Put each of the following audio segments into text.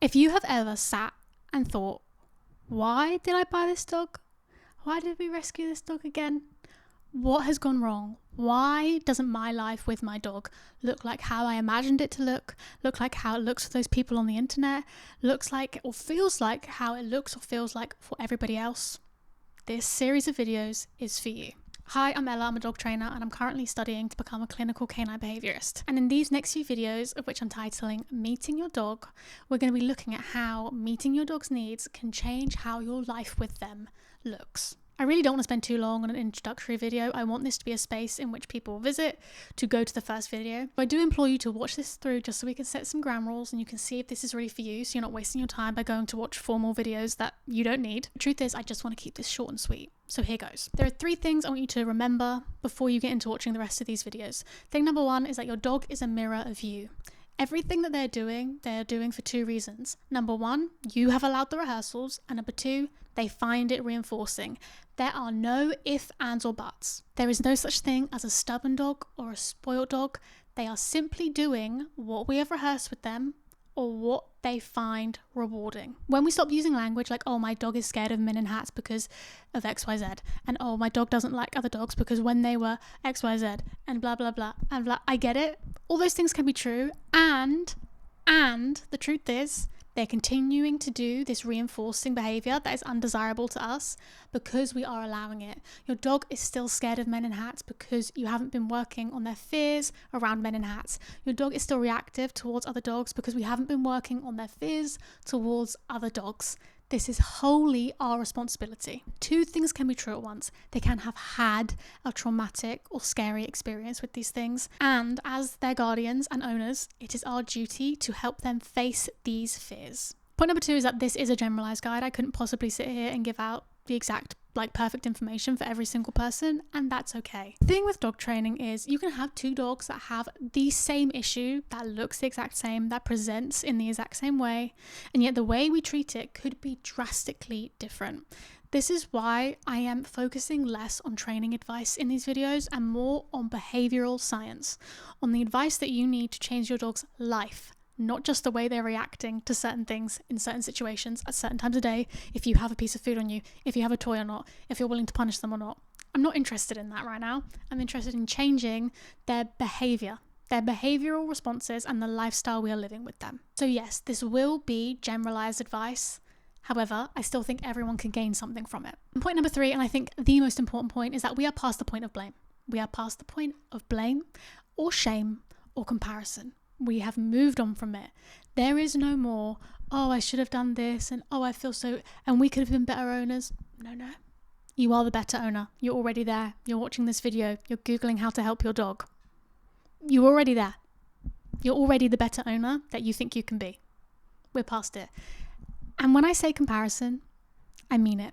If you have ever sat and thought, why did I buy this dog? Why did we rescue this dog again? What has gone wrong? Why doesn't my life with my dog look like how I imagined it to look like how it looks for those people on the internet, looks like or feels like how it looks or feels like for everybody else? This series of videos is for you. Hi, I'm Ella, I'm a dog trainer and I'm currently studying to become a clinical canine behaviourist. And in these next few videos, of which I'm titling Meeting Your Dog, we're going to be looking at how meeting your dog's needs can change how your life with them looks. I really don't want to spend too long on an introductory video. I want this to be a space in which people visit to go to the first video. But I do implore you to watch this through just so we can set some ground rules and you can see if this is really for you, so you're not wasting your time by going to watch formal videos that you don't need. The truth is, I just want to keep this short and sweet. So here goes. There are 3 things I want you to remember before you get into watching the rest of these videos. Thing number 1 is that your dog is a mirror of you. Everything that they're doing for 2 reasons. Number 1, you have allowed the rehearsals, and number 2, they find it reinforcing. There are no ifs, ands, or buts. There is no such thing as a stubborn dog or a spoiled dog. They are simply doing what we have rehearsed with them or what they find rewarding. When we stop using language like, oh, my dog is scared of men in hats because of XYZ, and oh, my dog doesn't like other dogs because when they were XYZ, and blah, blah, blah, and blah, I get it. All those things can be true, and the truth is, they're continuing to do this reinforcing behaviour that is undesirable to us because we are allowing it. Your dog is still scared of men in hats because you haven't been working on their fears around men in hats. Your dog is still reactive towards other dogs because we haven't been working on their fears towards other dogs. This is wholly our responsibility. 2 things can be true at once. They can have had a traumatic or scary experience with these things, and as their guardians and owners, it is our duty to help them face these fears. Point number 2 is that this is a generalized guide. I couldn't possibly sit here and give out the exact perfect information for every single person, and that's okay. The thing with dog training is you can have 2 dogs that have the same issue, that looks the exact same, that presents in the exact same way, and yet the way we treat it could be drastically different. This is why I am focusing less on training advice in these videos and more on behavioral science, on the advice that you need to change your dog's life, not just the way they're reacting to certain things in certain situations at certain times of day, if you have a piece of food on you, if you have a toy or not, if you're willing to punish them or not. I'm not interested in that right now. I'm interested in changing their behaviour, their behavioural responses and the lifestyle we are living with them. So yes, this will be generalised advice. However, I still think everyone can gain something from it. And point number 3, and I think the most important point, is that we are past the point of blame. We are past the point of blame or shame or comparison. We have moved on from it. There is no more, oh, I should have done this, and oh, I feel so, and we could have been better owners. No. You are the better owner. You're already there. You're watching this video. You're Googling how to help your dog. You're already there. You're already the better owner that you think you can be. We're past it. And when I say comparison, I mean it.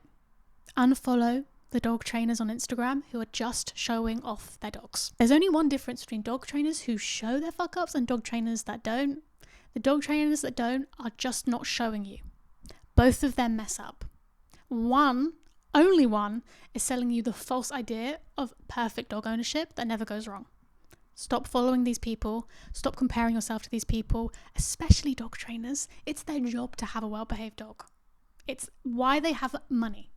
Unfollow the dog trainers on Instagram who are just showing off their dogs. There's only one difference between dog trainers who show their fuck ups and dog trainers that don't. The dog trainers that don't are just not showing you. Both of them mess up. Only one, is selling you the false idea of perfect dog ownership that never goes wrong. Stop following these people. Stop comparing yourself to these people, especially dog trainers. It's their job to have a well-behaved dog. It's why they have money.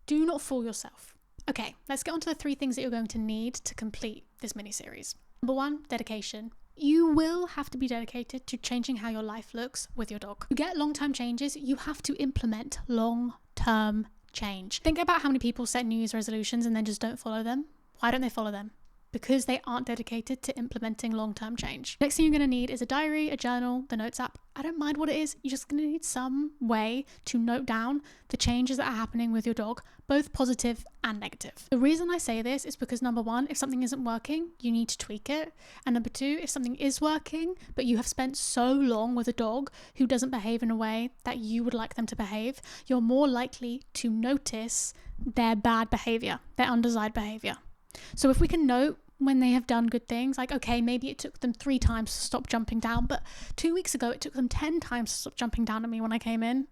Do not fool yourself. Okay, let's get on to the 3 things that you're going to need to complete this mini-series. Number 1, dedication. You will have to be dedicated to changing how your life looks with your dog. To get long-term changes, you have to implement long-term change. Think about how many people set New Year's resolutions and then just don't follow them. Why don't they follow them? Because they aren't dedicated to implementing long-term change. Next thing you're going to need is a diary, a journal, the notes app. I don't mind what it is. You're just going to need some way to note down the changes that are happening with your dog, both positive and negative. The reason I say this is because number 1, if something isn't working, you need to tweak it. And number 2, if something is working, but you have spent so long with a dog who doesn't behave in a way that you would like them to behave, you're more likely to notice their bad behavior, their undesired behavior. So if we can note when they have done good things, like, okay, maybe it took them 3 times to stop jumping down, but 2 weeks ago it took them 10 times to stop jumping down at me when I came in.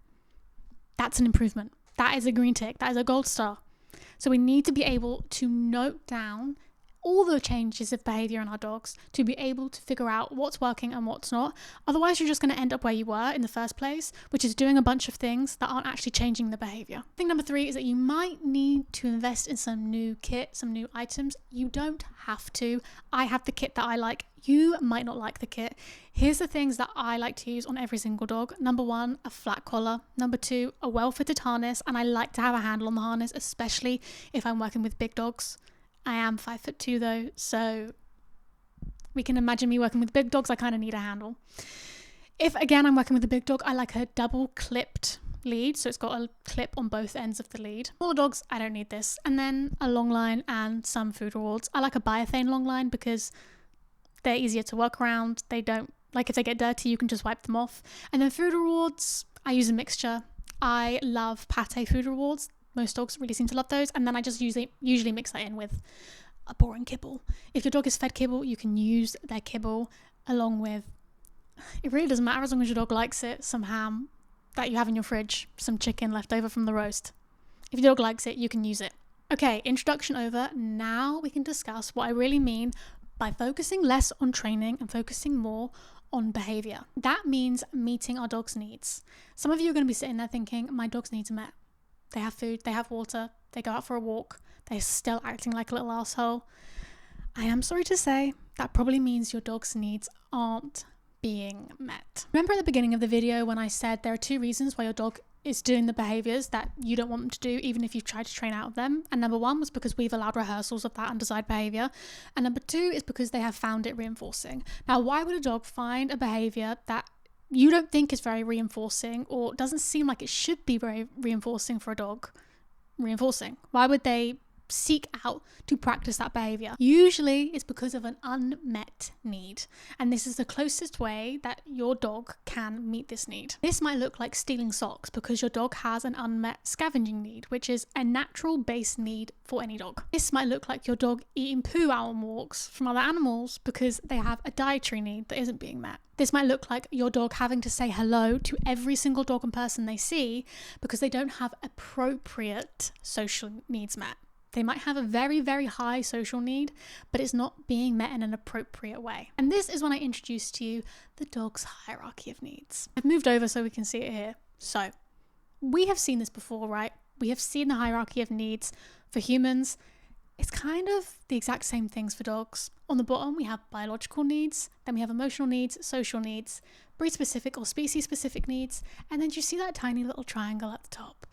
That's an improvement. That is a green tick. That is a gold star. So we need to be able to note down all the changes of behaviour in our dogs to be able to figure out what's working and what's not. Otherwise, you're just going to end up where you were in the first place, which is doing a bunch of things that aren't actually changing the behaviour. Thing number 3 is that you might need to invest in some new kit, some new items. You don't have to. I have the kit that I like. You might not like the kit. Here's the things that I like to use on every single dog. Number 1, a flat collar. Number 2, a well-fitted harness. And I like to have a handle on the harness, especially if I'm working with big dogs. I am 5'2" though, so we can imagine me working with big dogs. I kind of need a handle. If again I'm working with a big dog, I like a double clipped lead, so it's got a clip on both ends of the lead. Smaller dogs, I don't need this. And then a long line and some food rewards. I like a biothane long line because they're easier to work around. They don't, like, if they get dirty, you can just wipe them off. And then food rewards, I use a mixture. I love pate food rewards. Most dogs really seem to love those. And then I just usually mix that in with a boring kibble. If your dog is fed kibble, you can use their kibble along with, it really doesn't matter as long as your dog likes it, some ham that you have in your fridge, some chicken left over from the roast. If your dog likes it, you can use it. Okay, introduction over. Now we can discuss what I really mean by focusing less on training and focusing more on behaviour. That means meeting our dog's needs. Some of you are going to be sitting there thinking, my dog's needs are met. They have food, they have water, they go out for a walk, they're still acting like a little asshole. I am sorry to say, that probably means your dog's needs aren't being met. Remember at the beginning of the video when I said there are 2 reasons why your dog is doing the behaviours that you don't want them to do, even if you've tried to train out of them. And number 1 was because we've allowed rehearsals of that undesired behaviour. And number 2 is because they have found it reinforcing. Now, why would a dog find a behaviour that you don't think is very reinforcing or doesn't seem like it should be very reinforcing for a dog? Reinforcing. Why would they seek out to practice that behaviour? Usually it's because of an unmet need, and this is the closest way that your dog can meet this need. This might look like stealing socks because your dog has an unmet scavenging need, which is a natural base need for any dog. This might look like your dog eating poo out on walks from other animals because they have a dietary need that isn't being met. This might look like your dog having to say hello to every single dog and person they see because they don't have appropriate social needs met. They might have a very, very high social need, but it's not being met in an appropriate way. And this is when I introduce to you the dog's hierarchy of needs. I've moved over so we can see it here. So we have seen this before, right? We have seen the hierarchy of needs for humans. It's kind of the exact same things for dogs. On the bottom, we have biological needs, then we have emotional needs, social needs, breed-specific or species-specific needs, and then do you see that tiny little triangle at the top?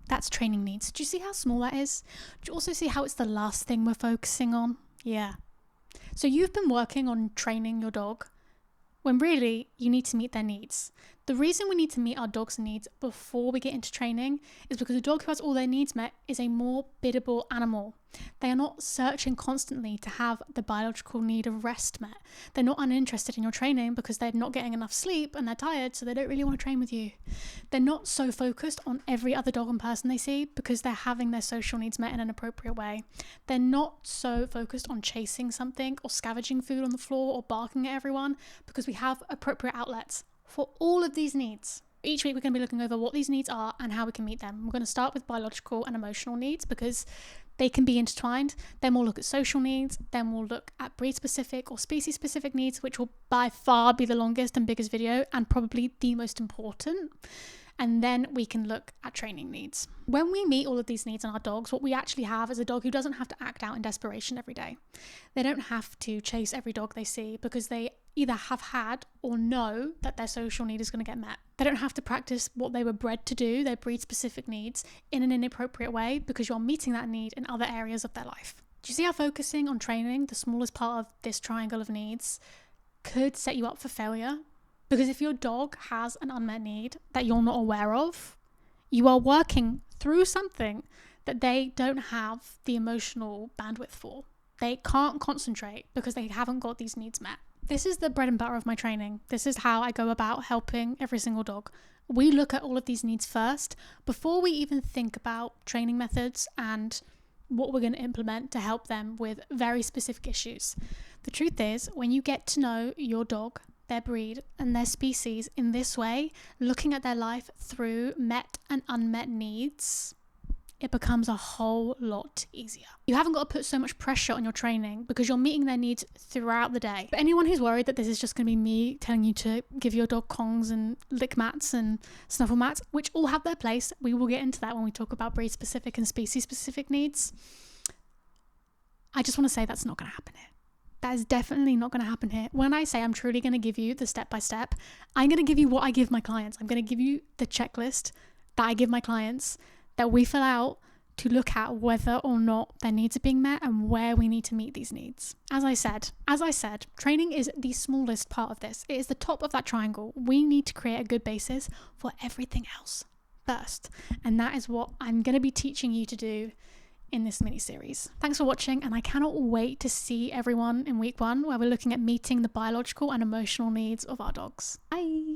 That's training needs. Do you see how small that is? Do you also see how it's the last thing we're focusing on? Yeah. So you've been working on training your dog when really you need to meet their needs. The reason we need to meet our dog's needs before we get into training is because a dog who has all their needs met is a more biddable animal. They are not searching constantly to have the biological need of rest met. They're not uninterested in your training because they're not getting enough sleep and they're tired, so they don't really want to train with you. They're not so focused on every other dog and person they see because they're having their social needs met in an appropriate way. They're not so focused on chasing something or scavenging food on the floor or barking at everyone because we have appropriate outlets for all of these needs. Each week we're going to be looking over what these needs are and how we can meet them. We're going to start with biological and emotional needs because they can be intertwined. Then we'll look at social needs. Then we'll look at breed-specific or species-specific needs, which will by far be the longest and biggest video and probably the most important. And then we can look at training needs. When we meet all of these needs in our dogs, what we actually have is a dog who doesn't have to act out in desperation every day. They don't have to chase every dog they see because they either have had or know that their social need is going to get met. They don't have to practice what they were bred to do, their breed-specific needs, in an inappropriate way because you're meeting that need in other areas of their life. Do you see how focusing on training, the smallest part of this triangle of needs, could set you up for failure? Because if your dog has an unmet need that you're not aware of, you are working through something that they don't have the emotional bandwidth for. They can't concentrate because they haven't got these needs met. This is the bread and butter of my training. This is how I go about helping every single dog. We look at all of these needs first before we even think about training methods and what we're going to implement to help them with very specific issues. The truth is, when you get to know your dog, their breed and their species in this way, looking at their life through met and unmet needs, it becomes a whole lot easier. You haven't got to put so much pressure on your training because you're meeting their needs throughout the day. But anyone who's worried that this is just going to be me telling you to give your dog Kongs and lick mats and snuffle mats, which all have their place, we will get into that when we talk about breed specific and species specific needs. I just want to say that's not going to happen here. That is definitely not going to happen here. When I say I'm truly going to give you the step-by-step, I'm going to give you what I give my clients. I'm going to give you the checklist that I give my clients that we fill out to look at whether or not their needs are being met and where we need to meet these needs. As I said, training is the smallest part of this. It is the top of that triangle. We need to create a good basis for everything else first. And that is what I'm going to be teaching you to do in this mini-series. Thanks for watching, and I cannot wait to see everyone in week 1 where we're looking at meeting the biological and emotional needs of our dogs. Bye!